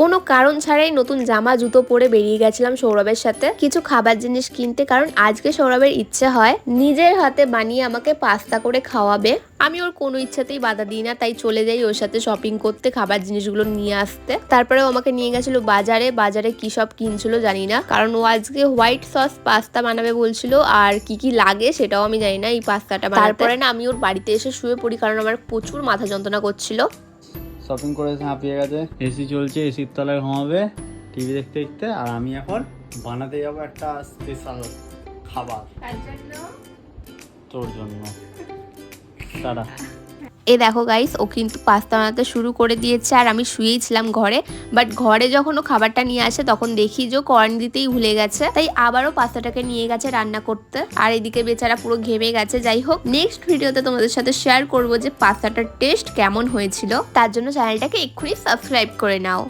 কোনো কারণ ছাড়াই নতুন জামা জুতো পরে বেরিয়ে গেছিলাম সৌরভের সাথে কিছু খাবার জিনিস কিনতে, কারণ আজকে সৌরভের ইচ্ছে হয় নিজের হাতে বানিয়ে আমাকে পাস্তা করে খাওয়াবে। আমি ওর কোনো ইচ্ছাতেই বাধা দিই না, তাই চলে যাই ওর সাথে শপিং করতে, খাবার জিনিসগুলো নিয়ে আসতে। তারপরেও আমাকে নিয়ে গেছিল বাজারে কি সব কিনছিল জানি না, কারণ ও আজকে হোয়াইট সস পাস্তা বানাবে বলছিল, আর কি কি লাগে সেটাও আমি জানি না এই পাস্তাটা বানাতে। তারপরে না আমি ওর বাড়িতে এসে শুয়ে পড়ি, কারণ আমার প্রচুর মাথা যন্ত্রণা করছিল। শপিং করে হাঁপিয়ে গেছে, এসি চলছে, এসির তলায় ঘুমাবে টিভি দেখতে দেখতে, আর আমি এখন বানাতে যাবো একটা স্পেশাল খাবার তোর জন্য। টাটা। এ দেখো গাইস, ও কিন্তু পাস্তা বানাতে শুরু করে দিয়েছে, আর আমি শুয়েই ছিলাম ঘরে। বাট ঘরে যখন ও খাবারটা নিয়ে আসে তখন দেখি যে কর্ন দিতেই ভুলে গেছে, তাই আবারও পাস্তাটাকে নিয়ে গেছে রান্না করতে। আর এদিকে বেচারা পুরো ঘেমে গেছে। যাই হোক, নেক্সট ভিডিওতে তোমাদের সাথে শেয়ার করবো যে পাস্তাটার টেস্ট কেমন হয়েছিল। তার জন্য চ্যানেলটাকে এক্ষুনি সাবস্ক্রাইব করে নাও।